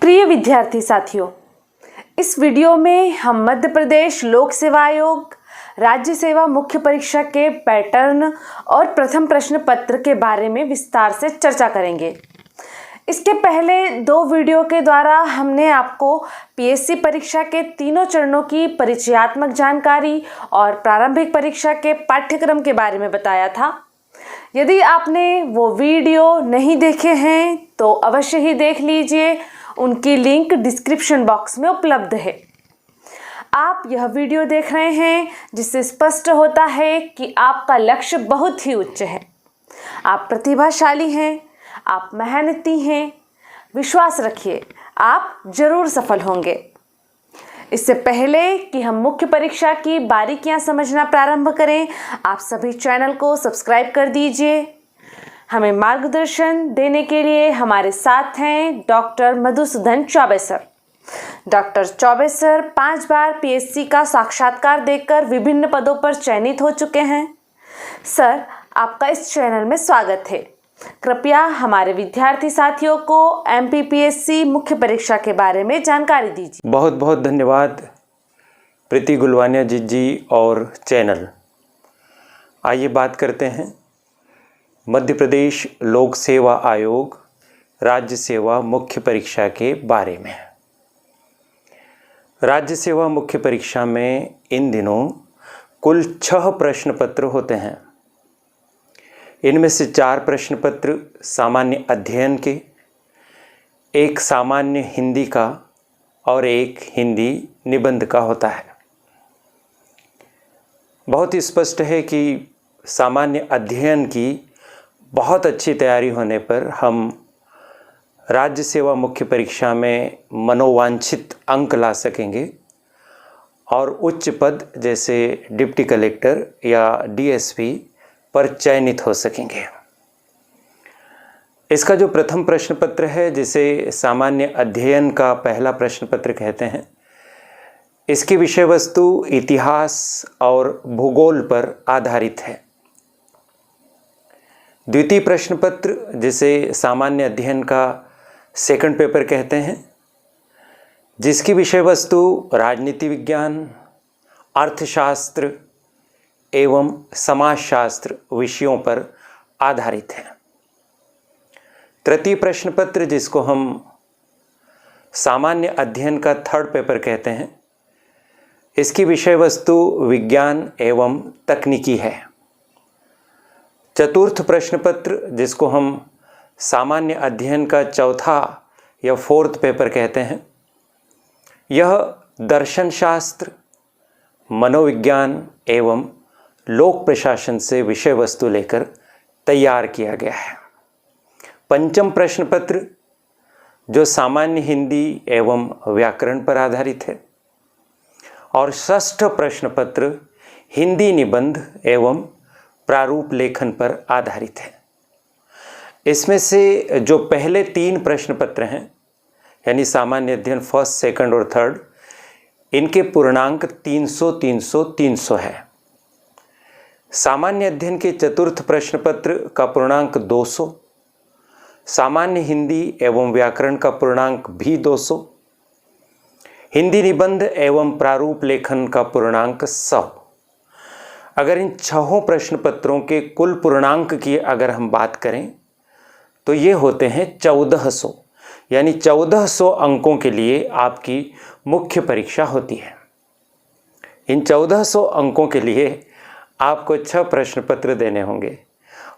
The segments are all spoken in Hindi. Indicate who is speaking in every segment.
Speaker 1: प्रिय विद्यार्थी साथियों, इस वीडियो में हम मध्य प्रदेश लोक सेवा आयोग राज्य सेवा मुख्य परीक्षा के पैटर्न और प्रथम प्रश्न पत्र के बारे में विस्तार से चर्चा करेंगे। इसके पहले दो वीडियो के द्वारा हमने आपको पीएससी परीक्षा के तीनों चरणों की परिचयात्मक जानकारी और प्रारंभिक परीक्षा के पाठ्यक्रम के बारे में बताया था। यदि आपने वो वीडियो नहीं देखे हैं तो अवश्य ही देख लीजिए, उनकी लिंक डिस्क्रिप्शन बॉक्स में उपलब्ध है। आप यह वीडियो देख रहे हैं जिससे स्पष्ट होता है कि आपका लक्ष्य बहुत ही उच्च है, आप प्रतिभाशाली हैं, आप मेहनती हैं। विश्वास रखिए, आप जरूर सफल होंगे। इससे पहले कि हम मुख्य परीक्षा की बारीकियां समझना प्रारंभ करें, आप सभी चैनल को सब्सक्राइब कर दीजिए। हमें मार्गदर्शन देने के लिए हमारे साथ हैं doctor Madhusudan Choubey sir. Doctor Choubey sir 5 बार पीएससी का साक्षात्कार देकर विभिन्न पदों पर चयनित हो चुके हैं। सर, आपका इस चैनल में स्वागत है। कृपया हमारे विद्यार्थी साथियों को एमपीपीएससी मुख्य परीक्षा के बारे में जानकारी दीजिए।
Speaker 2: बहुत बहुत धन्यवाद प्रीति गुलवानिया जी और चैनल। आइए बात करते हैं मध्य प्रदेश लोक सेवा आयोग राज्य सेवा मुख्य परीक्षा के बारे में। राज्य सेवा मुख्य परीक्षा में इन दिनों कुल 6 प्रश्न पत्र होते हैं। इनमें से 4 प्रश्न पत्र सामान्य अध्ययन के, एक सामान्य हिंदी का और एक हिंदी निबंध का होता है। बहुत ही स्पष्ट है कि सामान्य अध्ययन की बहुत अच्छी तैयारी होने पर हम राज्य सेवा मुख्य परीक्षा में मनोवांछित अंक ला सकेंगे और उच्च पद जैसे डिप्टी कलेक्टर या डीएसपी पर चयनित हो सकेंगे। इसका जो प्रथम प्रश्न पत्र है, जिसे सामान्य अध्ययन का पहला प्रश्न पत्र कहते हैं, इसकी विषय वस्तु इतिहास और भूगोल पर आधारित है। द्वितीय प्रश्न पत्र, जिसे सामान्य अध्ययन का सेकंड पेपर कहते हैं, जिसकी विषय वस्तु राजनीति विज्ञान, अर्थशास्त्र एवं समाजशास्त्र विषयों पर आधारित है। तृतीय प्रश्न पत्र, जिसको हम सामान्य अध्ययन का थर्ड पेपर कहते हैं, इसकी विषय वस्तु विज्ञान एवं तकनीकी है। चतुर्थ प्रश्न पत्र, जिसको हम सामान्य अध्ययन का चौथा या फोर्थ पेपर कहते हैं, यह दर्शन शास्त्र, मनोविज्ञान एवं लोक प्रशासन से विषय वस्तु लेकर तैयार किया गया है। पंचम प्रश्न पत्र, जो सामान्य हिंदी एवं व्याकरण पर आधारित है, और षष्ठ प्रश्न पत्र हिंदी निबंध एवं प्रारूप लेखन पर आधारित है। इसमें से जो पहले 3 प्रश्न पत्र हैं, यानी सामान्य अध्ययन फर्स्ट, सेकंड और थर्ड, इनके पूर्णांक 300 300 300 है। सामान्य अध्ययन के चतुर्थ प्रश्न पत्र का पूर्णांक 200, सामान्य हिंदी एवं व्याकरण का पूर्णांक भी 200, हिंदी निबंध एवं प्रारूप लेखन का पूर्णांक 100। अगर इन 6 प्रश्न पत्रों के कुल पूर्णांक की अगर हम बात करें तो ये होते हैं 1400, यानी 1400 अंकों के लिए आपकी मुख्य परीक्षा होती है। इन 1400 अंकों के लिए आपको 6 प्रश्न पत्र देने होंगे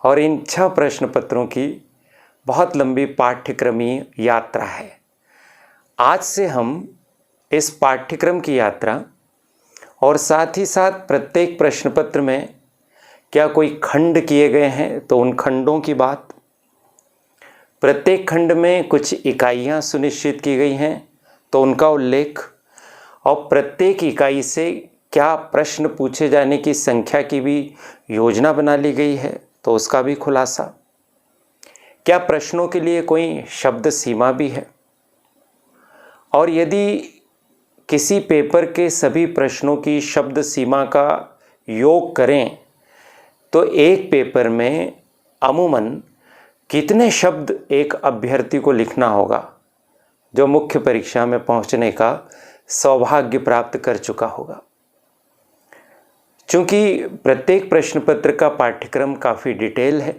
Speaker 2: और इन 6 प्रश्न पत्रों की बहुत लंबी पाठ्यक्रमीय यात्रा है। आज से हम इस पाठ्यक्रम की यात्रा और साथ ही साथ प्रत्येक प्रश्न पत्र में क्या कोई खंड किए गए हैं तो उन खंडों की बात, प्रत्येक खंड में कुछ इकाइयाँ सुनिश्चित की गई हैं तो उनका उल्लेख, और प्रत्येक इकाई से क्या प्रश्न पूछे जाने की संख्या की भी योजना बना ली गई है तो उसका भी खुलासा, क्या प्रश्नों के लिए कोई शब्द सीमा भी है, और यदि किसी पेपर के सभी प्रश्नों की शब्द सीमा का योग करें तो एक पेपर में अमूमन कितने शब्द एक अभ्यर्थी को लिखना होगा जो मुख्य परीक्षा में पहुंचने का सौभाग्य प्राप्त कर चुका होगा। चूंकि प्रत्येक प्रश्न पत्र का पाठ्यक्रम काफ़ी डिटेल है,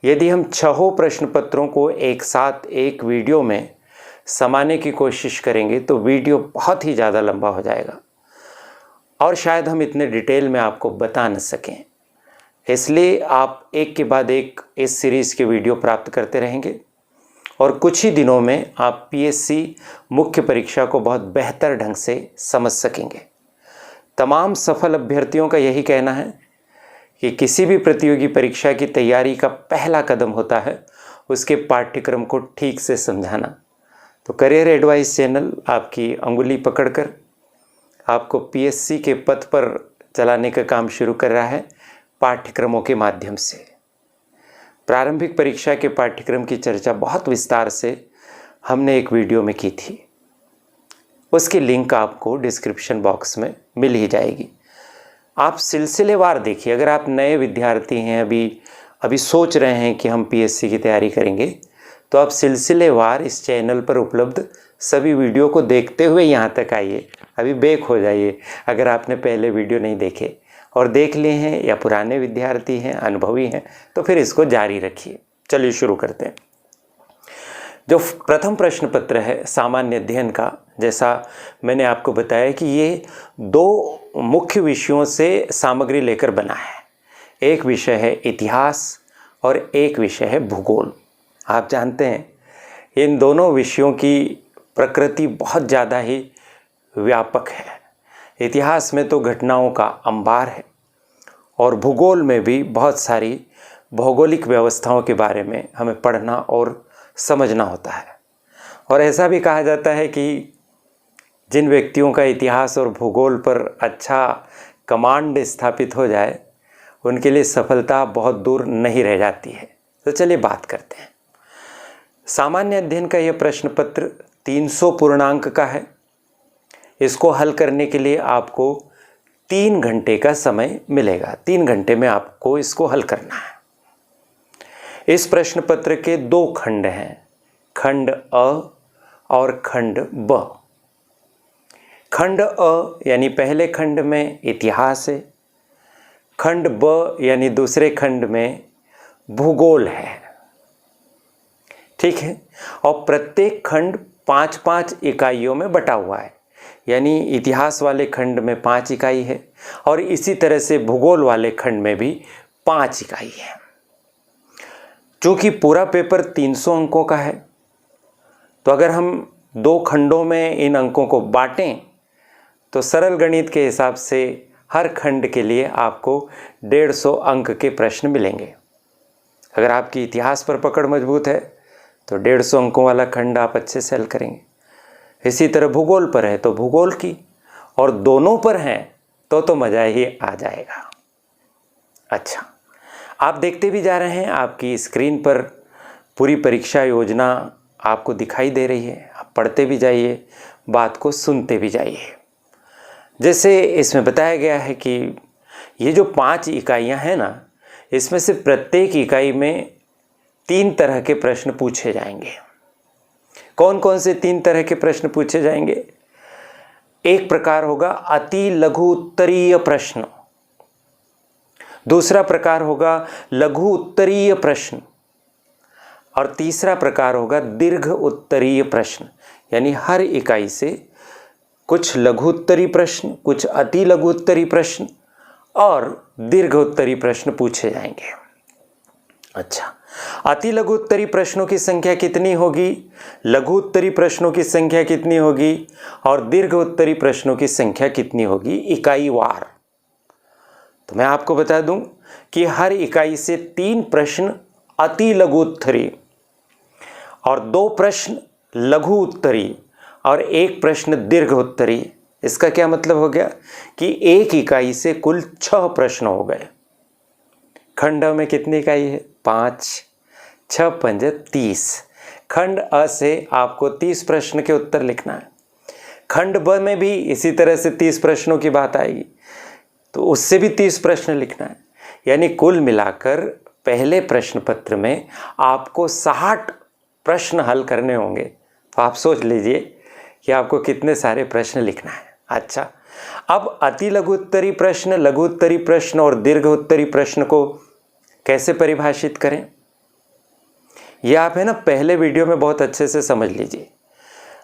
Speaker 2: यदि हम 6 प्रश्न पत्रों को एक साथ एक वीडियो में समाने की कोशिश करेंगे तो वीडियो बहुत ही ज़्यादा लंबा हो जाएगा और शायद हम इतने डिटेल में आपको बता न सकें। इसलिए आप एक के बाद एक इस सीरीज़ के वीडियो प्राप्त करते रहेंगे और कुछ ही दिनों में आप पीएससी मुख्य परीक्षा को बहुत बेहतर ढंग से समझ सकेंगे। तमाम सफल अभ्यर्थियों का यही कहना है कि किसी भी प्रतियोगी परीक्षा की तैयारी का पहला कदम होता है उसके पाठ्यक्रम को ठीक से समझाना। तो करियर एडवाइस चैनल आपकी अंगुली पकड़कर आपको पीएससी के पथ पर चलाने का काम शुरू कर रहा है पाठ्यक्रमों के माध्यम से। प्रारंभिक परीक्षा के पाठ्यक्रम की चर्चा बहुत विस्तार से हमने एक वीडियो में की थी, उसकी लिंक आपको डिस्क्रिप्शन बॉक्स में मिल ही जाएगी। आप सिलसिलेवार देखिए। अगर आप नए विद्यार्थी हैं, अभी सोच रहे हैं कि हम पीएससी की तैयारी करेंगे, तो आप सिलसिलेवार इस चैनल पर उपलब्ध सभी वीडियो को देखते हुए यहाँ तक आइए। अभी बैक हो जाइए अगर आपने पहले वीडियो नहीं देखे, और देख लिए हैं या पुराने विद्यार्थी हैं, अनुभवी हैं, तो फिर इसको जारी रखिए। चलिए शुरू करते हैं। जो प्रथम प्रश्न पत्र है सामान्य अध्ययन का, जैसा मैंने आपको बताया कि ये 2 मुख्य विषयों से सामग्री लेकर बना है। एक विषय है इतिहास और एक विषय है भूगोल। आप जानते हैं इन दोनों विषयों की प्रकृति बहुत ज़्यादा ही व्यापक है। इतिहास में तो घटनाओं का अंबार है और भूगोल में भी बहुत सारी भौगोलिक व्यवस्थाओं के बारे में हमें पढ़ना और समझना होता है। और ऐसा भी कहा जाता है कि जिन व्यक्तियों का इतिहास और भूगोल पर अच्छा कमांड स्थापित हो जाए उनके लिए सफलता बहुत दूर नहीं रह जाती है। तो चलिए बात करते हैं। सामान्य अध्ययन का यह प्रश्न पत्र 300 पूर्णांक का है। इसको हल करने के लिए आपको 3 घंटे का समय मिलेगा। 3 घंटे में आपको इसको हल करना है। इस प्रश्न पत्र के 2 खंड हैं, खंड अ और खंड ब। खंड अ यानी पहले खंड में इतिहास है, खंड ब यानी दूसरे खंड में भूगोल है। ठीक है। और प्रत्येक खंड 5-5 इकाइयों में बटा हुआ है, यानी इतिहास वाले खंड में 5 इकाई है और इसी तरह से भूगोल वाले खंड में भी 5 इकाई है। चूँकि पूरा पेपर 300 अंकों का है, तो अगर हम 2 खंडों में इन अंकों को बांटें तो सरल गणित के हिसाब से हर खंड के लिए आपको 150 अंक के प्रश्न मिलेंगे। अगर आपकी इतिहास पर पकड़ मजबूत है तो 150 अंकों वाला खंड आप अच्छे से हल करेंगे। इसी तरह भूगोल पर है तो भूगोल की, और दोनों पर हैं तो मज़ा ही आ जाएगा। अच्छा, आप देखते भी जा रहे हैं, आपकी स्क्रीन पर पूरी परीक्षा योजना आपको दिखाई दे रही है। आप पढ़ते भी जाइए, बात को सुनते भी जाइए। जैसे इसमें बताया गया है कि ये जो 5 इकाइयाँ हैं ना, इसमें से प्रत्येक इकाई में 3 तरह के प्रश्न पूछे जाएंगे। कौन कौन से 3 तरह के प्रश्न पूछे जाएंगे? एक प्रकार होगा अति लघु उत्तरीय प्रश्न, दूसरा प्रकार होगा लघु उत्तरीय प्रश्न, और तीसरा प्रकार होगा दीर्घ उत्तरीय प्रश्न। यानी हर इकाई से कुछ लघु उत्तरीय प्रश्न, कुछ अति लघु उत्तरीय प्रश्न और दीर्घ उत्तरीय प्रश्न पूछे जाएंगे। अच्छा, अति लघु उत्तरीय प्रश्नों की संख्या कितनी होगी, लघु उत्तरीय प्रश्नों की संख्या कितनी होगी और दीर्घ उत्तरीय प्रश्नों की संख्या कितनी होगी इकाई वार? तो मैं आपको बता दूं कि हर इकाई से 3 प्रश्न अति लघु उत्तरीय और 2 प्रश्न लघु उत्तरीय और 1 प्रश्न दीर्घ उत्तरीय। इसका क्या मतलब हो गया कि एक इकाई से कुल 6 प्रश्न हो गए। खंड में कितनी इकाई है? 5, 6 पंजे 30। खंड अ से आपको 30 प्रश्न के उत्तर लिखना है। खंड ब में भी इसी तरह से 30 प्रश्नों की बात आएगी, तो उससे भी 30 प्रश्न लिखना है। यानी कुल मिलाकर पहले प्रश्न पत्र में आपको 60 प्रश्न हल करने होंगे, तो आप सोच लीजिए कि आपको कितने सारे प्रश्न लिखना है। अच्छा, अब अति लघु उत्तरी प्रश्न, लघु उत्तरी प्रश्न और दीर्घ उत्तरी प्रश्न को कैसे परिभाषित करें, ये आप है ना पहले वीडियो में बहुत अच्छे से समझ लीजिए।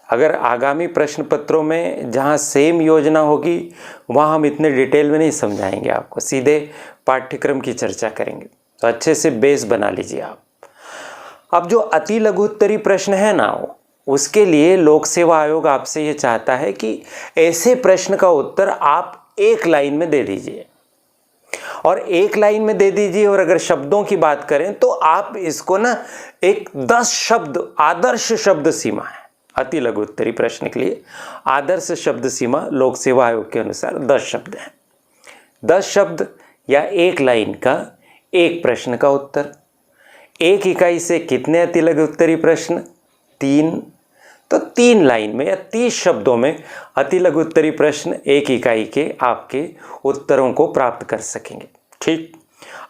Speaker 2: अगर आगामी प्रश्न पत्रों में जहाँ सेम योजना होगी वहाँ हम इतने डिटेल में नहीं समझाएंगे आपको, सीधे पाठ्यक्रम की चर्चा करेंगे। तो अच्छे से बेस बना लीजिए आप। अब जो अति लघु उत्तरी प्रश्न है ना, उसके लिए लोक सेवा आयोग आपसे ये चाहता है कि ऐसे प्रश्न का उत्तर आप एक लाइन में दे दीजिए, और एक लाइन में दे दीजिए। और अगर शब्दों की बात करें तो आप इसको ना एक 10 शब्द आदर्श शब्द सीमा है। अति लघु उत्तरी प्रश्न के लिए आदर्श शब्द सीमा लोक सेवा आयोग के अनुसार 10 शब्द है। 10 शब्द या एक लाइन का एक प्रश्न का उत्तर। एक इकाई से कितने अति लघु उत्तरी प्रश्न? 3। तो 3 लाइन में या 30 शब्दों में अति लघु उत्तरी प्रश्न एक इकाई के आपके उत्तरों को प्राप्त कर सकेंगे। ठीक,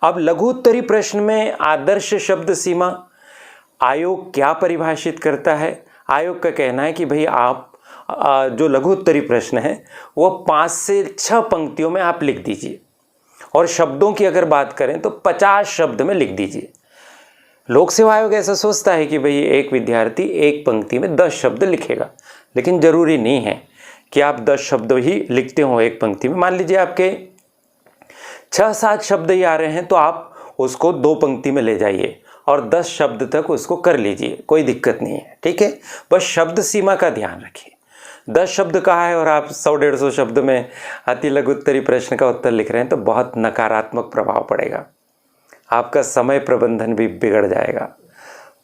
Speaker 2: अब लघु उत्तरी प्रश्न में आदर्श शब्द सीमा आयोग क्या परिभाषित करता है? आयोग का कहना है कि भाई आप जो लघु उत्तरी प्रश्न है वो 5 से 6 पंक्तियों में आप लिख दीजिए, और शब्दों की अगर बात करें तो 50 शब्द में लिख दीजिए। लोक सेवा आयोग ऐसा सोचता है कि भाई एक विद्यार्थी एक पंक्ति में 10 शब्द लिखेगा, लेकिन ज़रूरी नहीं है कि आप 10 शब्द ही लिखते हो एक पंक्ति में। मान लीजिए आपके 6-7 शब्द ही आ रहे हैं तो आप उसको 2 पंक्ति में ले जाइए और 10 शब्द तक उसको कर लीजिए, कोई दिक्कत नहीं है। ठीक है, बस शब्द सीमा का ध्यान रखिए। 10 शब्द कहा है और आप 100-150 शब्द में अति लघु उत्तरी प्रश्न का उत्तर लिख रहे हैं तो बहुत नकारात्मक प्रभाव पड़ेगा, आपका समय प्रबंधन भी बिगड़ जाएगा।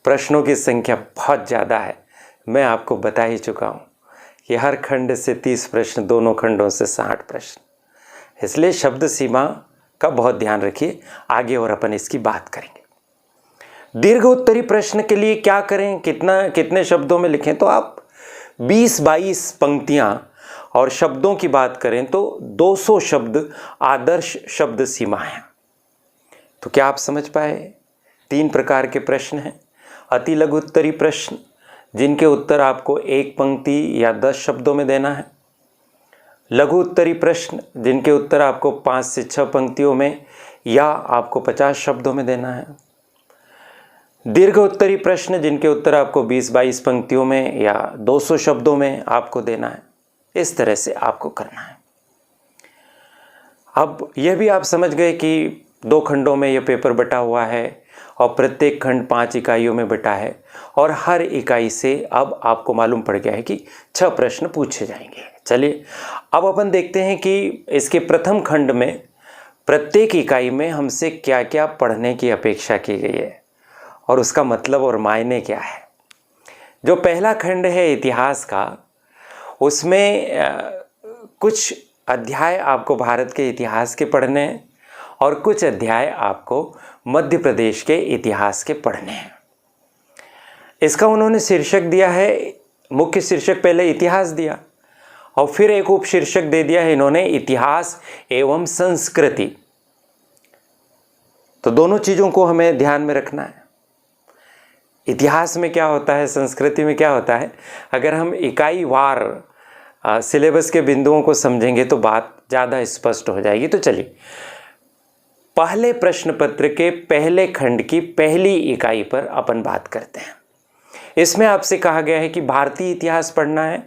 Speaker 2: प्रश्नों की संख्या बहुत ज़्यादा है, मैं आपको बता ही चुका हूँ कि हर खंड से 30 प्रश्न, दोनों खंडों से 60 प्रश्न। इसलिए शब्द सीमा का बहुत ध्यान रखिए। आगे और अपन इसकी बात करेंगे। दीर्घ उत्तरी प्रश्न के लिए क्या करें, कितने शब्दों में लिखें? तो आप 20-22 पंक्तियाँ, और शब्दों की बात करें तो 200 शब्द आदर्श शब्द सीमा है। तो क्या आप समझ पाए? 3 प्रकार के प्रश्न हैं। अति लघु उत्तरी प्रश्न जिनके उत्तर आपको एक पंक्ति या 10 शब्दों में देना है। लघु उत्तरी प्रश्न जिनके उत्तर आपको 5 से 6 पंक्तियों में या आपको 50 शब्दों में देना है। दीर्घ उत्तरी प्रश्न जिनके उत्तर आपको 20-22 पंक्तियों में या 200 शब्दों में आपको देना है। इस तरह से आपको करना है। अब यह भी आप समझ गए कि 2 खंडों में यह पेपर बटा हुआ है और प्रत्येक खंड 5 इकाइयों में बटा है, और हर इकाई से अब आपको मालूम पड़ गया है कि 6 प्रश्न पूछे जाएंगे। चलिए अब अपन देखते हैं कि इसके प्रथम खंड में प्रत्येक इकाई में हमसे क्या क्या पढ़ने की अपेक्षा की गई है और उसका मतलब और मायने क्या है। जो पहला खंड है इतिहास का, उसमें कुछ अध्याय आपको भारत के इतिहास के पढ़ने हैं और कुछ अध्याय आपको मध्य प्रदेश के इतिहास के पढ़ने हैं। इसका उन्होंने शीर्षक दिया है, मुख्य शीर्षक पहले इतिहास दिया और फिर एक उपशीर्षक दे दिया है इन्होंने इतिहास एवं संस्कृति। तो दोनों चीज़ों को हमें ध्यान में रखना है। इतिहास में क्या होता है, संस्कृति में क्या होता है, अगर हम इकाई वार सिलेबस के बिंदुओं को समझेंगे तो बात ज़्यादा स्पष्ट हो जाएगी। तो चलिए पहले प्रश्न पत्र के पहले खंड की पहली इकाई पर अपन बात करते हैं। इसमें आपसे कहा गया है कि भारतीय इतिहास पढ़ना है,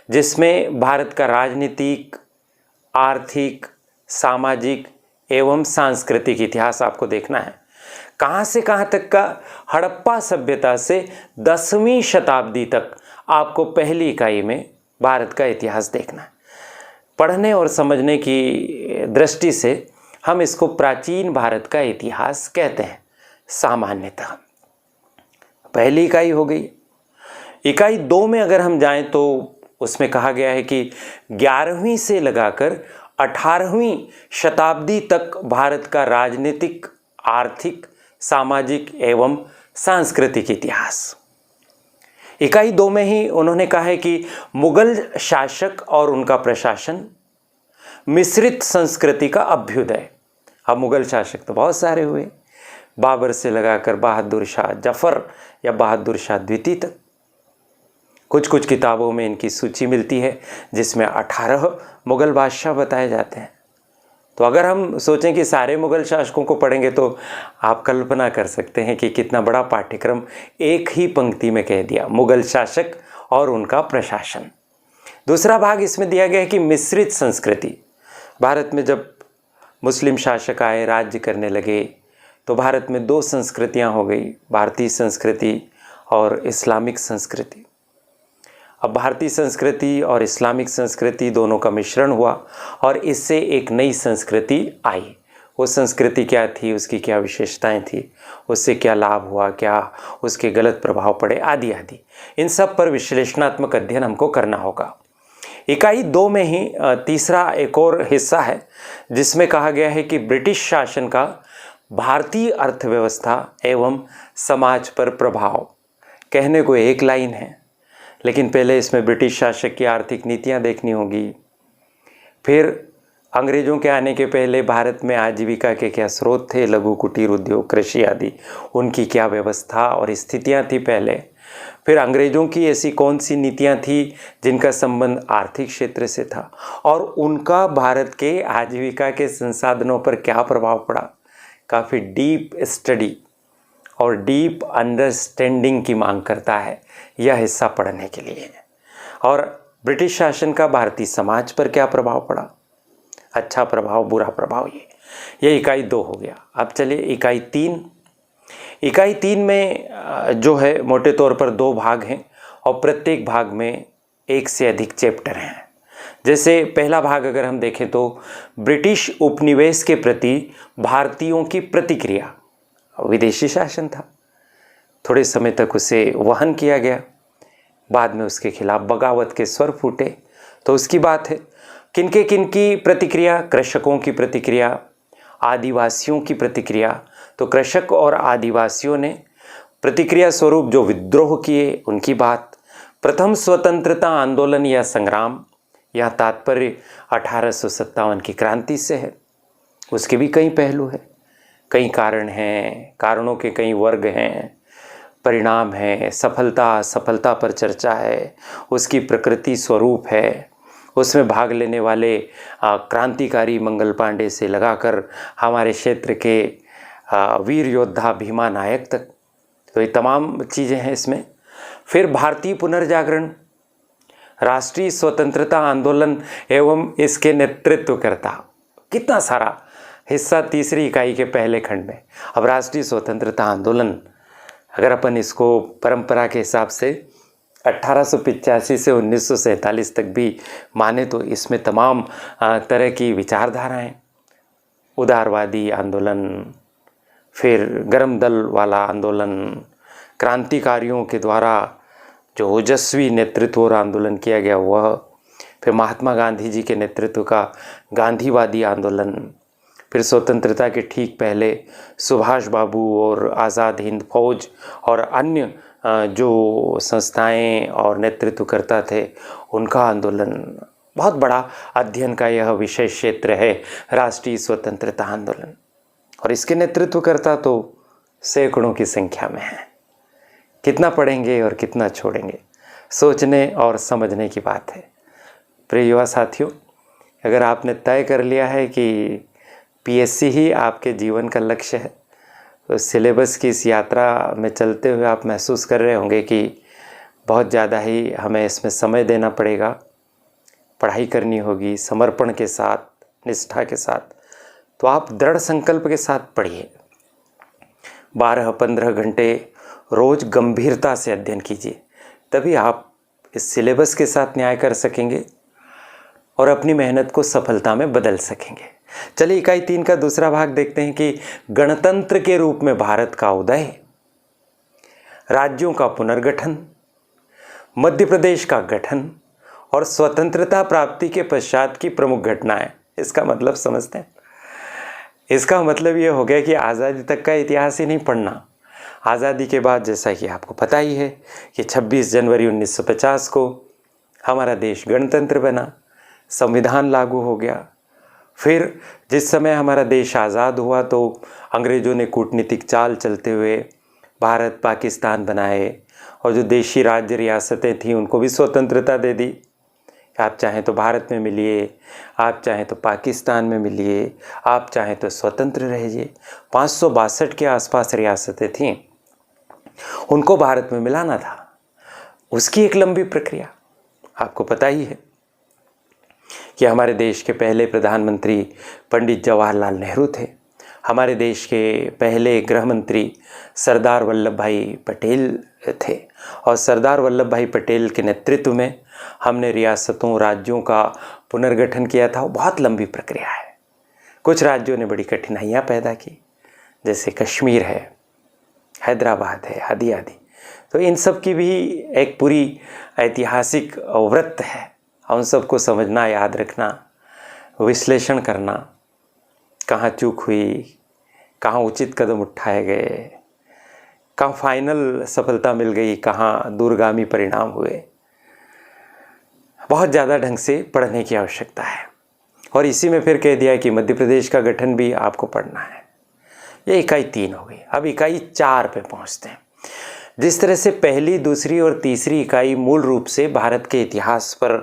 Speaker 2: जिसमें भारत का राजनीतिक, आर्थिक, सामाजिक एवं सांस्कृतिक इतिहास आपको देखना है। कहाँ से कहाँ तक का? हड़प्पा सभ्यता से 10वीं शताब्दी तक आपको पहली इकाई में भारत का इतिहास देखना है। पढ़ने और समझने की दृष्टि से हम इसको प्राचीन भारत का इतिहास कहते हैं सामान्यतः। पहली इकाई हो गई। इकाई 2 में अगर हम जाएं तो उसमें कहा गया है कि 11वीं से लगाकर 18वीं शताब्दी तक भारत का राजनीतिक, आर्थिक, सामाजिक एवं सांस्कृतिक इतिहास। इकाई 2 में ही उन्होंने कहा है कि मुगल शासक और उनका प्रशासन, मिश्रित संस्कृति का अभ्युदय। अब मुगल शासक तो बहुत सारे हुए, बाबर से लगाकर बहादुर शाह जफर या बहादुर शाह द्वितीय तक। कुछ कुछ किताबों में इनकी सूची मिलती है जिसमें 18 मुग़ल बादशाह बताए जाते हैं। तो अगर हम सोचें कि सारे मुग़ल शासकों को पढ़ेंगे तो आप कल्पना कर सकते हैं कि कितना बड़ा पाठ्यक्रम एक ही पंक्ति में कह दिया, मुग़ल शासक और उनका प्रशासन। दूसरा भाग इसमें दिया गया है कि मिश्रित संस्कृति। भारत में जब मुस्लिम शासक आए, राज्य करने लगे, तो भारत में 2 संस्कृतियां हो गई, भारतीय संस्कृति और इस्लामिक संस्कृति। अब भारतीय संस्कृति और इस्लामिक संस्कृति दोनों का मिश्रण हुआ और इससे एक नई संस्कृति आई। वो संस्कृति क्या थी, उसकी क्या विशेषताएं थी, उससे क्या लाभ हुआ, क्या उसके गलत प्रभाव पड़े, आदि आदि। इन सब पर विश्लेषणात्मक अध्ययन हमको करना होगा। इकाई 2 में ही तीसरा एक और हिस्सा है जिसमें कहा गया है कि ब्रिटिश शासन का भारतीय अर्थव्यवस्था एवं समाज पर प्रभाव। कहने को एक लाइन है, लेकिन पहले इसमें ब्रिटिश शासक की आर्थिक नीतियां देखनी होगी। फिर अंग्रेज़ों के आने के पहले भारत में आजीविका के क्या स्रोत थे, लघु कुटीर उद्योग, कृषि आदि, उनकी क्या व्यवस्था और स्थितियां थी पहले। फिर अंग्रेज़ों की ऐसी कौन सी नीतियां थी जिनका संबंध आर्थिक क्षेत्र से था और उनका भारत के आजीविका के संसाधनों पर क्या प्रभाव पड़ा। काफ़ी डीप स्टडी और डीप अंडरस्टैंडिंग की मांग करता है यह हिस्सा पढ़ने के लिए। और ब्रिटिश शासन का भारतीय समाज पर क्या प्रभाव पड़ा, अच्छा प्रभाव, बुरा प्रभाव, ये इकाई 2 हो गया। अब चलिए इकाई 3। इकाई 3 में जो है मोटे तौर पर 2 भाग हैं और प्रत्येक भाग में 1 से अधिक चैप्टर हैं। जैसे पहला भाग अगर हम देखें तो ब्रिटिश उपनिवेश के प्रति भारतीयों की प्रतिक्रिया। विदेशी शासन था, थोड़े समय तक उसे वहन किया गया, बाद में उसके खिलाफ बगावत के स्वर फूटे, तो उसकी बात है। किनकी प्रतिक्रिया, कृषकों की प्रतिक्रिया, आदिवासियों की प्रतिक्रिया। तो कृषक और आदिवासियों ने प्रतिक्रिया स्वरूप जो विद्रोह किए उनकी बात। प्रथम स्वतंत्रता आंदोलन या संग्राम, यह तात्पर्य 1857 की क्रांति से है। उसके भी कई पहलू हैं, कई कारण हैं, कारणों के कई वर्ग हैं, परिणाम है, सफलता असफलता पर चर्चा है, उसकी प्रकृति स्वरूप है, उसमें भाग लेने वाले क्रांतिकारी मंगल पांडे से लगाकर हमारे क्षेत्र के वीर योद्धा भीमा नायक तक, तो ये तमाम चीज़ें हैं इसमें। फिर भारतीय पुनर्जागरण, राष्ट्रीय स्वतंत्रता आंदोलन एवं इसके नेतृत्वकर्ता, कितना सारा हिस्सा तीसरी इकाई के पहले खंड में। अब राष्ट्रीय स्वतंत्रता आंदोलन अगर अपन इसको परंपरा के हिसाब से 1885 से 1947 तक भी माने तो इसमें तमाम तरह की विचारधाराएं, उदारवादी आंदोलन, फिर गरम दल वाला आंदोलन, क्रांतिकारियों के द्वारा जो ओजस्वी नेतृत्व और आंदोलन किया गया वह, फिर महात्मा गांधी जी के नेतृत्व का गांधीवादी आंदोलन, फिर स्वतंत्रता के ठीक पहले सुभाष बाबू और आज़ाद हिंद फौज और अन्य जो संस्थाएं और नेतृत्वकर्ता थे उनका आंदोलन। बहुत बड़ा अध्ययन का यह विषय क्षेत्र है राष्ट्रीय स्वतंत्रता आंदोलन, और इसके नेतृत्वकर्ता तो सैकड़ों की संख्या में हैं। कितना पढ़ेंगे और कितना छोड़ेंगे, सोचने और समझने की बात है। प्रिय युवा साथियों, अगर आपने तय कर लिया है कि पीएससी ही आपके जीवन का लक्ष्य है, तो सिलेबस की इस यात्रा में चलते हुए आप महसूस कर रहे होंगे कि बहुत ज़्यादा ही हमें इसमें समय देना पड़ेगा, पढ़ाई करनी होगी समर्पण के साथ, निष्ठा के साथ। तो आप दृढ़ संकल्प के साथ पढ़िए, 12-15 घंटे रोज़ गंभीरता से अध्ययन कीजिए, तभी आप इस सिलेबस के साथ न्याय कर सकेंगे और अपनी मेहनत को सफलता में बदल सकेंगे। चलिए इकाई 3 का दूसरा भाग देखते हैं कि गणतंत्र के रूप में भारत का उदय, राज्यों का पुनर्गठन, मध्य प्रदेश का गठन और स्वतंत्रता प्राप्ति के पश्चात की प्रमुख घटनाएं। इसका मतलब समझते हैं। इसका मतलब ये हो गया कि आज़ादी तक का इतिहास ही नहीं पढ़ना। आज़ादी के बाद जैसा कि आपको पता ही है कि 26 जनवरी 1950 को हमारा देश गणतंत्र बना, संविधान लागू हो गया। फिर जिस समय हमारा देश आज़ाद हुआ तो अंग्रेज़ों ने कूटनीतिक चाल चलते हुए भारत पाकिस्तान बनाए और जो देशी राज्य रियासतें थीं उनको भी स्वतंत्रता दे दी। आप चाहें तो भारत में मिलिए, आप चाहें तो पाकिस्तान में मिलिए, आप चाहें तो स्वतंत्र रहिए। 562 के आसपास रियासतें थीं, उनको भारत में मिलाना था। उसकी एक लंबी प्रक्रिया आपको पता ही है कि हमारे देश के पहले प्रधानमंत्री पंडित जवाहरलाल नेहरू थे। हमारे देश के पहले गृह मंत्री सरदार वल्लभ भाई पटेल थे और सरदार वल्लभ भाई पटेल के नेतृत्व में हमने रियासतों राज्यों का पुनर्गठन किया था। वो बहुत लंबी प्रक्रिया है। कुछ राज्यों ने बड़ी कठिनाइयाँ पैदा की, जैसे कश्मीर है, हैदराबाद है, आदि आदि। तो इन सब की भी एक पूरी ऐतिहासिक वृत्त है। उन सबको समझना, याद रखना, विश्लेषण करना, कहाँ चूक हुई, कहाँ उचित कदम उठाए गए, कहाँ फाइनल सफलता मिल गई, कहाँ दूरगामी परिणाम हुए, बहुत ज़्यादा ढंग से पढ़ने की आवश्यकता है। और इसी में फिर कह दिया कि मध्य प्रदेश का गठन भी आपको पढ़ना है। ये इकाई 3 हो गई। अब इकाई 4 पे पहुँचते हैं। जिस तरह से पहली, दूसरी और तीसरी इकाई मूल रूप से भारत के इतिहास पर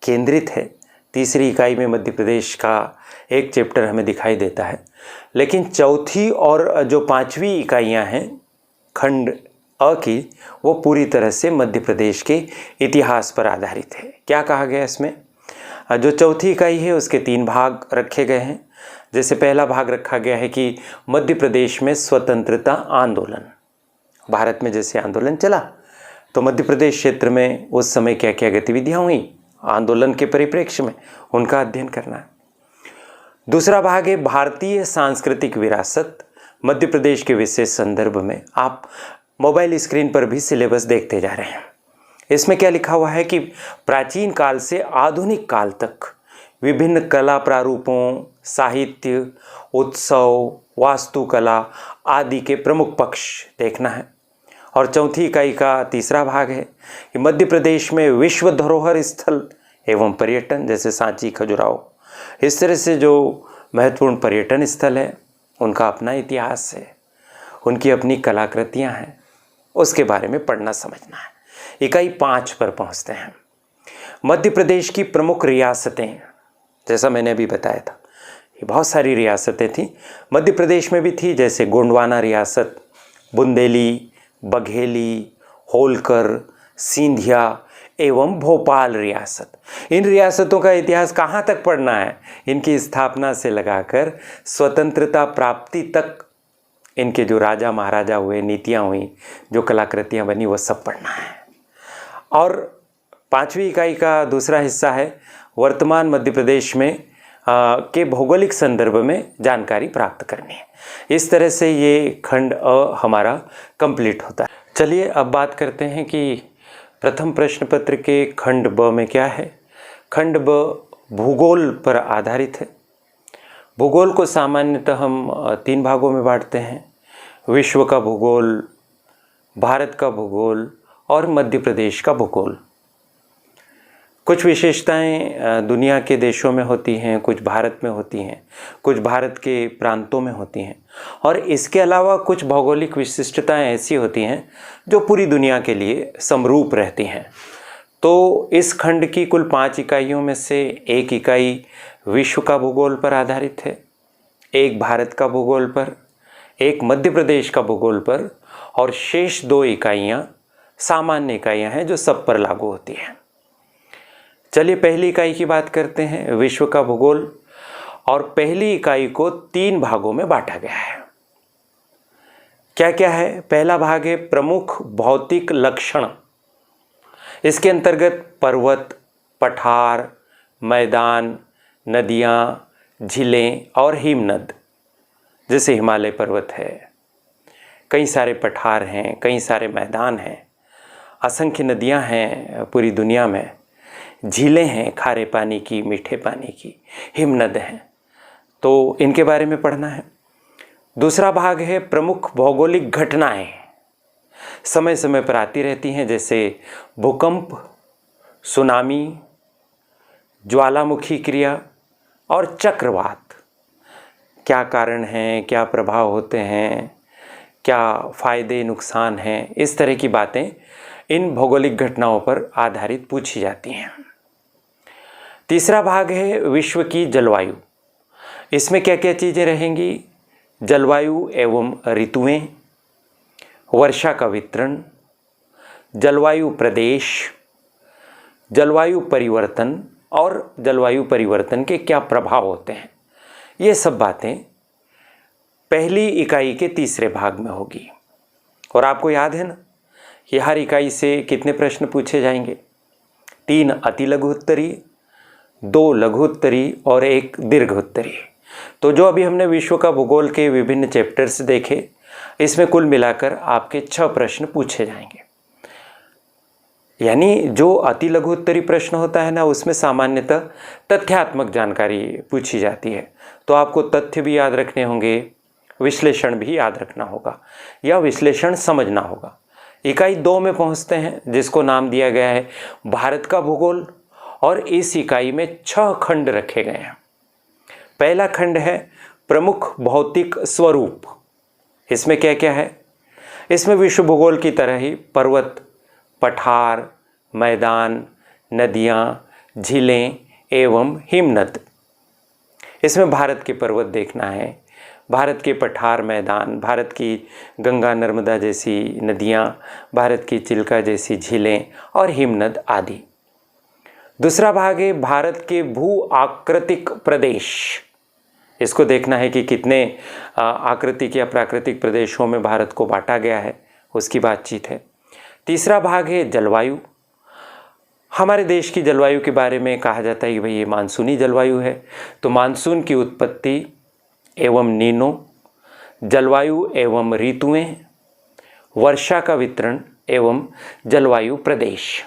Speaker 2: केंद्रित है, तीसरी इकाई में मध्य प्रदेश का एक चैप्टर हमें दिखाई देता है। लेकिन चौथी और जो 5वीं इकाइयां हैं खंड अ की, वो पूरी तरह से मध्य प्रदेश के इतिहास पर आधारित है। क्या कहा गया इसमें? जो चौथी इकाई है उसके 3 भाग रखे गए हैं। जैसे पहला भाग रखा गया है कि मध्य प्रदेश में स्वतंत्रता आंदोलन। भारत में जैसे आंदोलन चला तो मध्य प्रदेश क्षेत्र में उस समय क्या क्या गतिविधियां हुई, आंदोलन के परिप्रेक्ष्य में उनका अध्ययन करना है। दूसरा भाग है भारतीय सांस्कृतिक विरासत मध्य प्रदेश के विशेष संदर्भ में। आप मोबाइल स्क्रीन पर भी सिलेबस देखते जा रहे हैं। इसमें क्या लिखा हुआ है कि प्राचीन काल से आधुनिक काल तक विभिन्न कला प्रारूपों, साहित्य, उत्सव, वास्तुकला आदि के प्रमुख पक्ष देखना है। और चौथी इकाई का तीसरा भाग है कि मध्य प्रदेश में विश्व धरोहर स्थल एवं पर्यटन, जैसे सांची, खजुराहो, इस तरह से जो महत्वपूर्ण पर्यटन स्थल है उनका अपना इतिहास है, उनकी अपनी कलाकृतियाँ हैं, उसके बारे में पढ़ना समझना है। इकाई 5 पर पहुँचते हैं। मध्य प्रदेश की प्रमुख रियासतें, जैसा मैंने अभी बताया था, ये बहुत सारी रियासतें थीं, मध्य प्रदेश में भी थी। जैसे गोंडवाना रियासत, बुंदेली, बघेली, होलकर, सिंधिया एवं भोपाल रियासत। इन रियासतों का इतिहास कहाँ तक पढ़ना है? इनकी स्थापना से लगाकर स्वतंत्रता प्राप्ति तक इनके जो राजा महाराजा हुए, नीतियाँ हुई, जो कलाकृतियाँ बनी, वो सब पढ़ना है। और 5वीं इकाई का दूसरा हिस्सा है वर्तमान मध्य प्रदेश में के भौगोलिक संदर्भ में जानकारी प्राप्त करनी है। इस तरह से ये खंड अ हमारा कंप्लीट होता है। चलिए अब बात करते हैं कि प्रथम प्रश्न पत्र के खंड ब में क्या है। खंड ब भूगोल पर आधारित है। भूगोल को सामान्यतः हम 3 भागों में बांटते हैं: विश्व का भूगोल, भारत का भूगोल और मध्य प्रदेश का भूगोल। कुछ विशेषताएं दुनिया के देशों में होती हैं, कुछ भारत में होती हैं, कुछ भारत के प्रांतों में होती हैं, और इसके अलावा कुछ भौगोलिक विशिष्टताएं ऐसी होती हैं जो पूरी दुनिया के लिए समरूप रहती हैं। तो इस खंड की कुल 5 इकाइयों में से एक इकाई विश्व का भूगोल पर आधारित है, एक भारत का भूगोल पर, एक मध्य प्रदेश का भूगोल पर, और शेष 2 इकाइयाँ सामान्य इकाइयाँ हैं जो सब पर लागू होती हैं। चलिए पहली इकाई की बात करते हैं, विश्व का भूगोल। और पहली इकाई को 3 भागों में बांटा गया है। क्या क्या है? पहला भाग है प्रमुख भौतिक लक्षण। इसके अंतर्गत पर्वत, पठार, मैदान, नदियाँ, झीलें और हिमनद, जैसे हिमालय पर्वत है, कई सारे पठार हैं, कई सारे मैदान हैं, असंख्य नदियाँ हैं पूरी दुनिया में, झीलें हैं खारे पानी की, मीठे पानी की, हिमनद हैं। तो इनके बारे में पढ़ना है। दूसरा भाग है प्रमुख भौगोलिक घटनाएं, समय समय पर आती रहती हैं, जैसे भूकंप, सुनामी, ज्वालामुखी क्रिया और चक्रवात। क्या कारण हैं, क्या प्रभाव होते हैं, क्या फ़ायदे नुकसान हैं, इस तरह की बातें इन भौगोलिक घटनाओं पर आधारित पूछी जाती हैं। तीसरा भाग है विश्व की जलवायु। इसमें क्या क्या चीज़ें रहेंगी? जलवायु एवं ऋतुएं, वर्षा का वितरण, जलवायु प्रदेश, जलवायु परिवर्तन और जलवायु परिवर्तन के क्या प्रभाव होते हैं। ये सब बातें पहली इकाई के तीसरे भाग में होगी। और आपको याद है ना कि हर इकाई से कितने प्रश्न पूछे जाएंगे? 3 अति लघु उत्तरीय, 2 लघु उत्तरीय और 1 दीर्घ उत्तरीय। तो जो अभी हमने विश्व का भूगोल के विभिन्न चैप्टर्स देखे, इसमें कुल मिलाकर आपके 6 प्रश्न पूछे जाएंगे। यानी जो अति लघु उत्तरीय प्रश्न होता है ना, उसमें सामान्यतः तथ्यात्मक जानकारी पूछी जाती है। तो आपको तथ्य भी याद रखने होंगे, विश्लेषण भी याद रखना होगा या विश्लेषण समझना होगा। इकाई 2 में पहुंचते हैं, जिसको नाम दिया गया है भारत का भूगोल, और इस इकाई में 6 खंड रखे गए हैं। पहला खंड है प्रमुख भौतिक स्वरूप। इसमें क्या क्या है? इसमें विश्व भूगोल की तरह ही पर्वत, पठार, मैदान, नदियाँ, झीलें एवं हिमनद। इसमें भारत के पर्वत देखना है, भारत के पठार, मैदान, भारत की गंगा नर्मदा जैसी नदियाँ, भारत की चिल्का जैसी झीलें और हिमनद आदि। दूसरा भाग है भारत के भू आकृतिक प्रदेश। इसको देखना है कि कितने आकृतिक या प्राकृतिक प्रदेशों में भारत को बांटा गया है, उसकी बातचीत है। तीसरा भाग है जलवायु। हमारे देश की जलवायु के बारे में कहा जाता है कि भाई ये मानसूनी जलवायु है, तो मानसून की उत्पत्ति एवं नीनो, जलवायु एवं ऋतुएं, वर्षा का वितरण एवं जलवायु प्रदेश।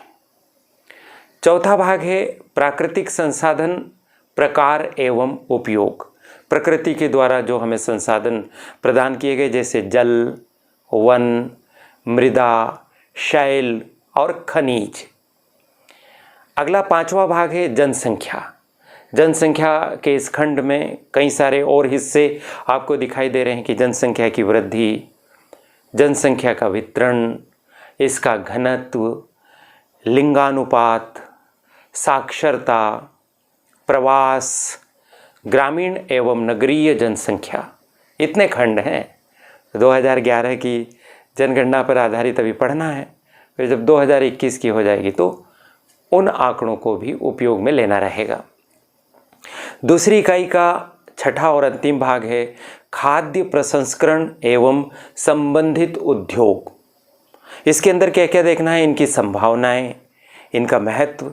Speaker 2: चौथा भाग है प्राकृतिक संसाधन प्रकार एवं उपयोग। प्रकृति के द्वारा जो हमें संसाधन प्रदान किए गए, जैसे जल, वन, मृदा, शैल और खनिज। अगला 5वां भाग है जनसंख्या। जनसंख्या के इस खंड में कई सारे और हिस्से आपको दिखाई दे रहे हैं कि जनसंख्या की वृद्धि, जनसंख्या का वितरण, इसका घनत्व, लिंगानुपात, साक्षरता, प्रवास, ग्रामीण एवं नगरीय जनसंख्या। इतने खंड हैं। 2011 की जनगणना पर आधारित अभी पढ़ना है, फिर जब 2021 की हो जाएगी तो उन आंकड़ों को भी उपयोग में लेना रहेगा। दूसरी इकाई का 6ठा और अंतिम भाग है खाद्य प्रसंस्करण एवं संबंधित उद्योग। इसके अंदर क्या क्या देखना है? इनकी संभावनाएं, इनका महत्व,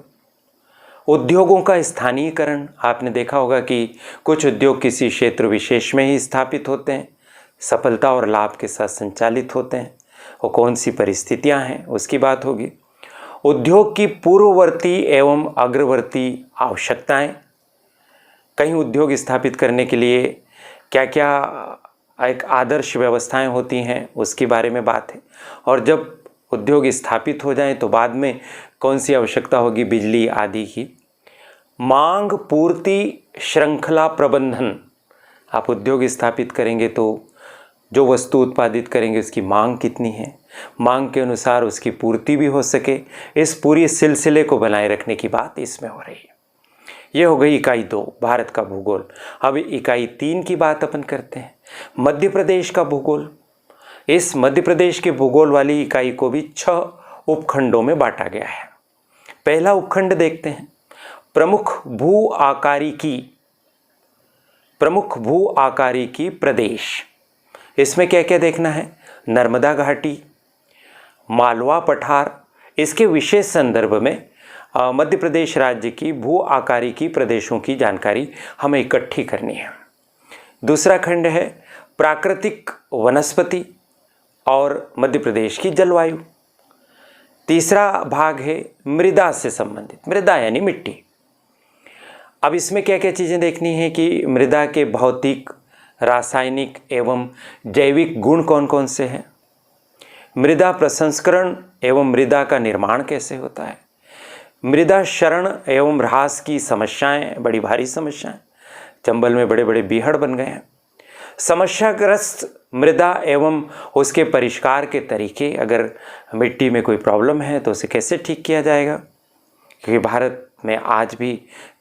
Speaker 2: उद्योगों का स्थानीयकरण। आपने देखा होगा कि कुछ उद्योग किसी क्षेत्र विशेष में ही स्थापित होते हैं, सफलता और लाभ के साथ संचालित होते हैं, और कौन सी परिस्थितियां हैं उसकी बात होगी। उद्योग की पूर्ववर्ती एवं अग्रवर्ती आवश्यकताएं, कहीं उद्योग स्थापित करने के लिए क्या क्या एक आदर्श व्यवस्थाएं होती हैं उसके बारे में बात है। और जब उद्योग स्थापित हो जाएं तो बाद में कौन सी आवश्यकता होगी बिजली आदि की। मांग पूर्ति श्रृंखला प्रबंधन। आप उद्योग स्थापित करेंगे तो जो वस्तु उत्पादित करेंगे उसकी मांग कितनी है, मांग के अनुसार उसकी पूर्ति भी हो सके, इस पूरी सिलसिले को बनाए रखने की बात इसमें हो रही है। ये हो गई इकाई 2 भारत का भूगोल। अब इकाई 3 की बात अपन करते हैं, मध्य प्रदेश का भूगोल। इस मध्य प्रदेश के भूगोल वाली इकाई को भी 6 उपखंडों में बांटा गया है। पहला उपखंड देखते हैं प्रमुख भू आकारिकी प्रदेश। इसमें क्या क्या देखना है? नर्मदा घाटी, मालवा पठार। इसके विशेष संदर्भ में मध्य प्रदेश राज्य की भू आकारिकी प्रदेशों की जानकारी हमें इकट्ठी करनी है। दूसरा खंड है प्राकृतिक वनस्पति और मध्य प्रदेश की जलवायु। तीसरा भाग है मृदा से संबंधित, मृदा यानी मिट्टी। अब इसमें क्या क्या चीज़ें देखनी है कि मृदा के भौतिक, रासायनिक एवं जैविक गुण कौन कौन से हैं, मृदा प्रसंस्करण एवं मृदा का निर्माण कैसे होता है, मृदा क्षरण एवं ह्रास की समस्याएं, बड़ी भारी समस्याएं, चंबल में बड़े बड़े बीहड़ बन गए हैं, समस्याग्रस्त मृदा एवं उसके परिष्कार के तरीके, अगर मिट्टी में कोई प्रॉब्लम है तो उसे कैसे ठीक किया जाएगा, क्योंकि भारत में आज भी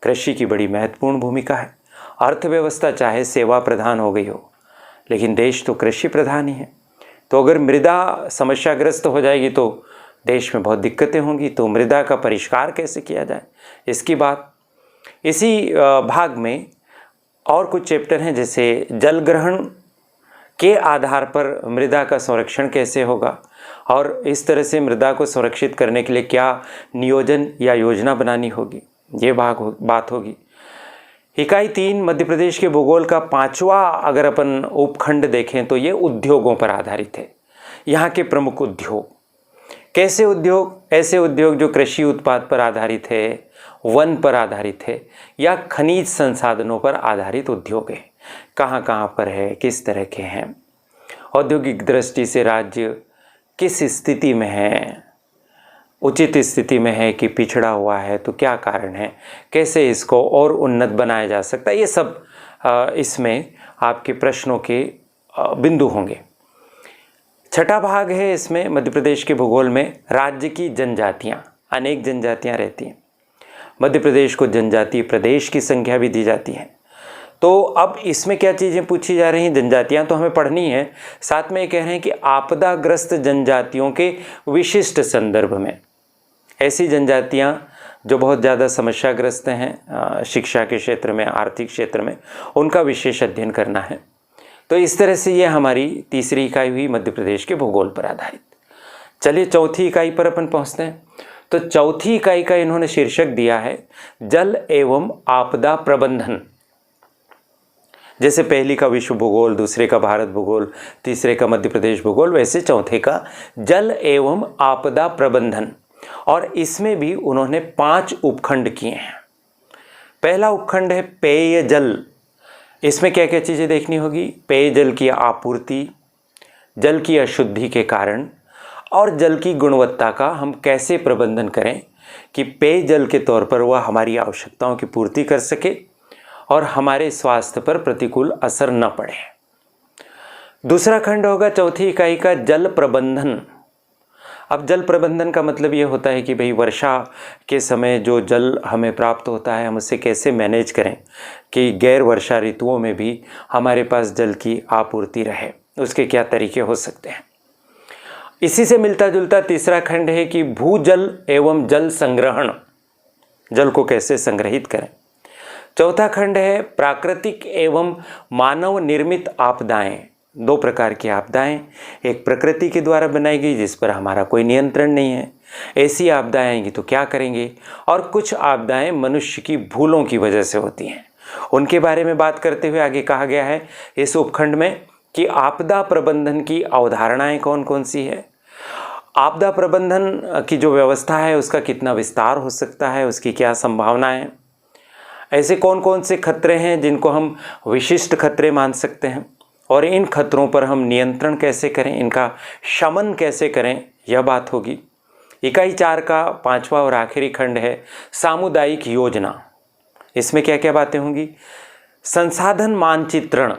Speaker 2: कृषि की बड़ी महत्वपूर्ण भूमिका है। अर्थव्यवस्था चाहे सेवा प्रधान हो गई हो, लेकिन देश तो कृषि प्रधान ही है। तो अगर मृदा समस्याग्रस्त हो जाएगी तो देश में बहुत दिक्कतें होंगी। तो मृदा का परिष्कार कैसे किया जाए, इसकी बात इसी भाग में और कुछ चैप्टर हैं, जैसे जल ग्रहण के आधार पर मृदा का संरक्षण कैसे होगा और इस तरह से मृदा को संरक्षित करने के लिए क्या नियोजन या योजना बनानी होगी, ये बात होगी। इकाई 3 मध्य प्रदेश के भूगोल का 5वां अगर अपन उपखंड देखें तो ये उद्योगों पर आधारित है। यहाँ के प्रमुख उद्योग, कैसे उद्योग, ऐसे उद्योग जो कृषि उत्पाद पर आधारित है, वन पर आधारित है या खनिज संसाधनों पर आधारित उद्योग है, कहाँ कहाँ पर है, किस तरह के हैं, औद्योगिक दृष्टि से राज्य किस स्थिति में है, उचित स्थिति में है कि पिछड़ा हुआ है, तो क्या कारण है, कैसे इसको और उन्नत बनाया जा सकता है, ये सब इसमें आपके प्रश्नों के बिंदु होंगे। छठा भाग है इसमें मध्य प्रदेश के भूगोल में राज्य की जनजातियाँ, अनेक जनजातियाँ रहती हैं। मध्य प्रदेश को जनजातीय प्रदेश की संख्या भी दी जाती है। तो अब इसमें क्या चीज़ें पूछी जा रही हैं, जनजातियाँ तो हमें पढ़नी है, साथ में ये कह रहे हैं कि आपदाग्रस्त जनजातियों के विशिष्ट संदर्भ में, ऐसी जनजातियाँ जो बहुत ज़्यादा समस्याग्रस्त हैं शिक्षा के क्षेत्र में, आर्थिक क्षेत्र में, उनका विशेष अध्ययन करना है। तो इस तरह से ये हमारी तीसरी इकाई हुई मध्य प्रदेश के भूगोल पर आधारित। चलिए चौथी इकाई पर अपन पहुँचते हैं। तो चौथी इकाई का इन्होंने शीर्षक दिया है जल एवं आपदा प्रबंधन। जैसे पहली का विश्व भूगोल, दूसरे का भारत भूगोल, तीसरे का मध्य प्रदेश भूगोल, वैसे चौथे का जल एवं आपदा प्रबंधन। और इसमें भी उन्होंने 5 उपखंड किए हैं। पहला उपखंड है पेय जल। इसमें क्या क्या चीज़ें देखनी होगी, पेयजल की आपूर्ति, जल की अशुद्धि के कारण और जल की गुणवत्ता का हम कैसे प्रबंधन करें कि पेयजल के तौर पर वह हमारी आवश्यकताओं की पूर्ति कर सके और हमारे स्वास्थ्य पर प्रतिकूल असर न पड़े। दूसरा खंड होगा चौथी इकाई का जल प्रबंधन। अब जल प्रबंधन का मतलब ये होता है कि भाई वर्षा के समय जो जल हमें प्राप्त होता है हम उसे कैसे मैनेज करें कि गैर वर्षा ऋतुओं में भी हमारे पास जल की आपूर्ति रहे, उसके क्या तरीके हो सकते हैं। इसी से मिलता जुलता तीसरा खंड है कि भूजल एवं जल संग्रहण, जल को कैसे संग्रहित करें। चौथा खंड है प्राकृतिक एवं मानव निर्मित आपदाएं। 2 प्रकार की आपदाएं, एक प्रकृति के द्वारा बनाई गई जिस पर हमारा कोई नियंत्रण नहीं है, ऐसी आपदाएं आएंगी तो क्या करेंगे, और कुछ आपदाएं मनुष्य की भूलों की वजह से होती हैं, उनके बारे में बात करते हुए आगे कहा गया है इस उपखंड में कि आपदा प्रबंधन की अवधारणाएं कौन कौन सी है, आपदा प्रबंधन की जो व्यवस्था है उसका कितना विस्तार हो सकता है, उसकी क्या संभावनाएं हैं, ऐसे कौन कौन से खतरे हैं जिनको हम विशिष्ट खतरे मान सकते हैं, और इन खतरों पर हम नियंत्रण कैसे करें, इनका शमन कैसे करें, यह बात होगी। इकाई 4 का 5वां और आखिरी खंड है सामुदायिक योजना। इसमें क्या क्या बातें होंगी, संसाधन मानचित्रण,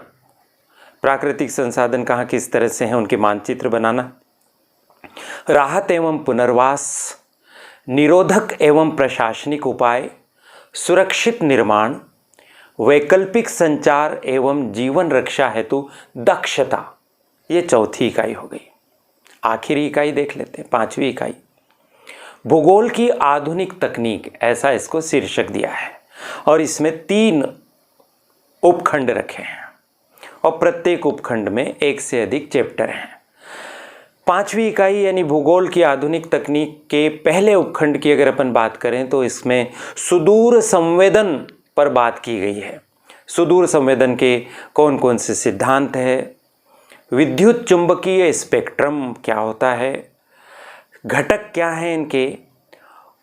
Speaker 2: प्राकृतिक संसाधन कहाँ किस तरह से हैं उनके मानचित्र बनाना, राहत एवं पुनर्वास, निरोधक एवं प्रशासनिक उपाय, सुरक्षित निर्माण, वैकल्पिक संचार एवं जीवन रक्षा हेतु दक्षता। ये चौथी इकाई हो गई। आखिरी इकाई देख लेते हैं, 5वीं इकाई, भूगोल की आधुनिक तकनीक, ऐसा इसको शीर्षक दिया है। और इसमें 3 उपखंड रखे हैं और प्रत्येक उपखंड में 1 से अधिक चैप्टर हैं। 5वीं इकाई यानी भूगोल की आधुनिक तकनीक के पहले उपखंड की अगर अपन बात करें तो इसमें सुदूर संवेदन पर बात की गई है। सुदूर संवेदन के कौन कौन से सिद्धांत है, विद्युत चुंबकीय स्पेक्ट्रम क्या होता है, घटक क्या हैं इनके,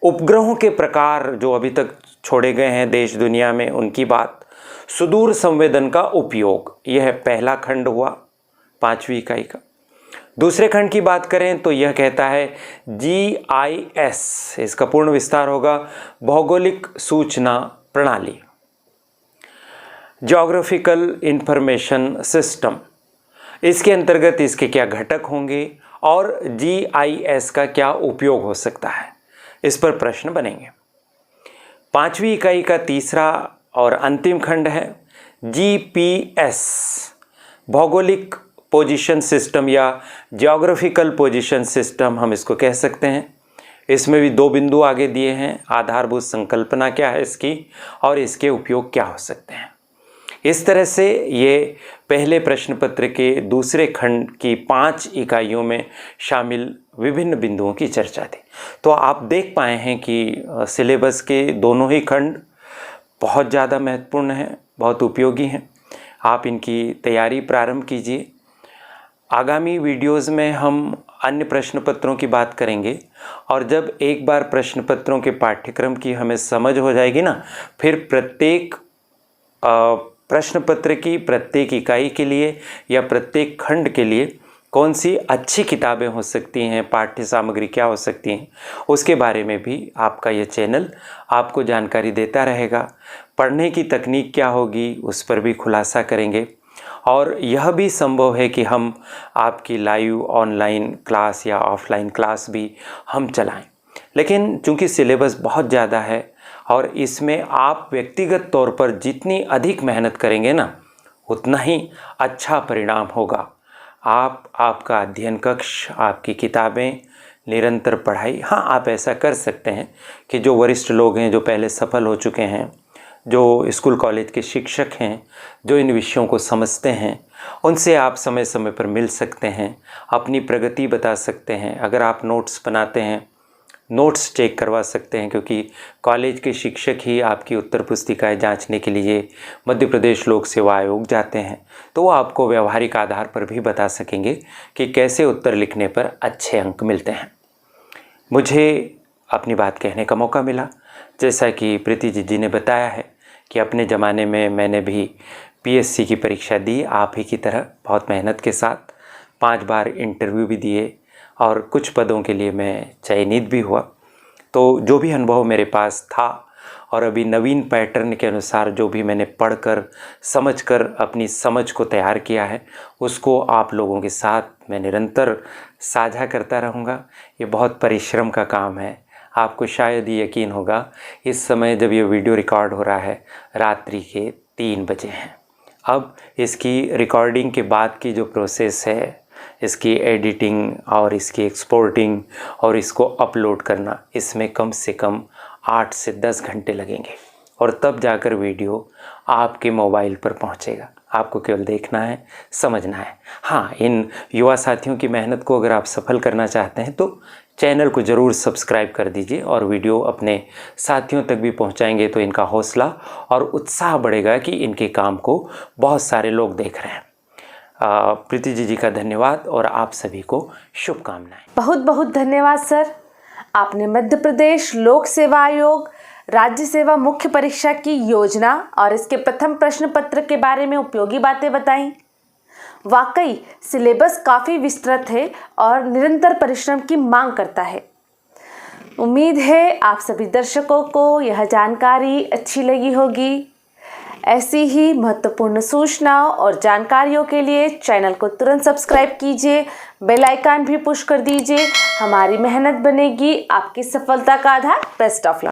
Speaker 2: उपग्रहों के प्रकार जो अभी तक छोड़े गए हैं देश दुनिया में उनकी बात, सुदूर संवेदन का उपयोग, यह पहला खंड हुआ 5वीं इकाई का। दूसरे खंड की बात करें तो यह कहता है GIS, इसका पूर्ण विस्तार होगा भौगोलिक सूचना प्रणाली, ज्योग्राफिकल इंफॉर्मेशन सिस्टम। इसके अंतर्गत इसके क्या घटक होंगे और GIS का क्या उपयोग हो सकता है, इस पर प्रश्न बनेंगे। 5वीं इकाई का तीसरा और अंतिम खंड है GPS, भौगोलिक पोजीशन सिस्टम या जियोग्राफिकल पोजीशन सिस्टम हम इसको कह सकते हैं। इसमें भी 2 बिंदु आगे दिए हैं, आधारभूत संकल्पना क्या है इसकी और इसके उपयोग क्या हो सकते हैं। इस तरह से ये पहले प्रश्न पत्र के दूसरे खंड की 5 इकाइयों में शामिल विभिन्न बिंदुओं की चर्चा थी। तो आप देख पाए हैं कि सिलेबस के दोनों ही खंड बहुत ज़्यादा महत्वपूर्ण हैं, बहुत उपयोगी हैं। आप इनकी तैयारी प्रारंभ कीजिए। आगामी वीडियोस में हम अन्य प्रश्न पत्रों की बात करेंगे और जब एक बार प्रश्न पत्रों के पाठ्यक्रम की हमें समझ हो जाएगी ना, फिर प्रत्येक प्रश्न पत्र की प्रत्येक इकाई के लिए या प्रत्येक खंड के लिए कौन सी अच्छी किताबें हो सकती हैं, पाठ्य सामग्री क्या हो सकती हैं, उसके बारे में भी आपका ये चैनल आपको जानकारी देता रहेगा। पढ़ने की तकनीक क्या होगी उस पर भी खुलासा करेंगे और यह भी संभव है कि हम आपकी लाइव ऑनलाइन क्लास या ऑफलाइन क्लास भी हम चलाएं। लेकिन चूंकि सिलेबस बहुत ज़्यादा है और इसमें आप व्यक्तिगत तौर पर जितनी अधिक मेहनत करेंगे ना, उतना ही अच्छा परिणाम होगा। आपका अध्ययन कक्ष, आपकी किताबें, निरंतर पढ़ाई। हाँ, आप ऐसा कर सकते हैं कि जो वरिष्ठ लोग हैं, जो पहले सफल हो चुके हैं, जो स्कूल कॉलेज के शिक्षक हैं, जो इन विषयों को समझते हैं, उनसे आप समय समय पर मिल सकते हैं, अपनी प्रगति बता सकते हैं। अगर आप नोट्स बनाते हैं, नोट्स चेक करवा सकते हैं, क्योंकि कॉलेज के शिक्षक ही आपकी उत्तर पुस्तिकाएं जांचने के लिए मध्य प्रदेश लोक सेवा आयोग जाते हैं, तो वो आपको व्यवहारिक आधार पर भी बता सकेंगे कि कैसे उत्तर लिखने पर अच्छे अंक मिलते हैं। मुझे अपनी बात कहने का मौका मिला। जैसा कि प्रीति जी ने बताया है कि अपने ज़माने में मैंने भी PSC की परीक्षा दी, आप ही की तरह बहुत मेहनत के साथ 5 बार इंटरव्यू भी दिए और कुछ पदों के लिए मैं चयनित भी हुआ। तो जो भी अनुभव मेरे पास था और अभी नवीन पैटर्न के अनुसार जो भी मैंने पढ़कर समझकर अपनी समझ को तैयार किया है, उसको आप लोगों के साथ मैं निरंतर साझा करता रहूँगा। ये बहुत परिश्रम का काम है। आपको शायद ही यकीन होगा, इस समय जब ये वीडियो रिकॉर्ड हो रहा है रात्रि के 3 बजे हैं। अब इसकी रिकॉर्डिंग के बाद की जो प्रोसेस है, इसकी एडिटिंग और इसकी एक्सपोर्टिंग और इसको अपलोड करना, इसमें कम से कम 8 से 10 घंटे लगेंगे और तब जाकर वीडियो आपके मोबाइल पर पहुंचेगा। आपको केवल देखना है, समझना है। हाँ, इन युवा साथियों की मेहनत को अगर आप सफल करना चाहते हैं तो चैनल को ज़रूर सब्सक्राइब कर दीजिए और वीडियो अपने साथियों तक भी पहुंचाएंगे तो इनका हौसला और उत्साह बढ़ेगा कि इनके काम को बहुत सारे लोग देख रहे हैं। प्रीति जी का धन्यवाद और आप सभी को शुभकामनाएं।
Speaker 1: बहुत बहुत धन्यवाद सर। आपने मध्य प्रदेश लोक सेवा आयोग राज्य सेवा मुख्य परीक्षा की योजना और इसके प्रथम प्रश्न पत्र के बारे में उपयोगी बातें बताई। वाकई सिलेबस काफ़ी विस्तृत है और निरंतर परिश्रम की मांग करता है। उम्मीद है आप सभी दर्शकों को यह जानकारी अच्छी लगी होगी। ऐसी ही महत्वपूर्ण सूचनाओं और जानकारियों के लिए चैनल को तुरंत सब्सक्राइब कीजिए, बेल आइकन भी पुश कर दीजिए। हमारी मेहनत बनेगी आपकी सफलता का आधार। Best of luck.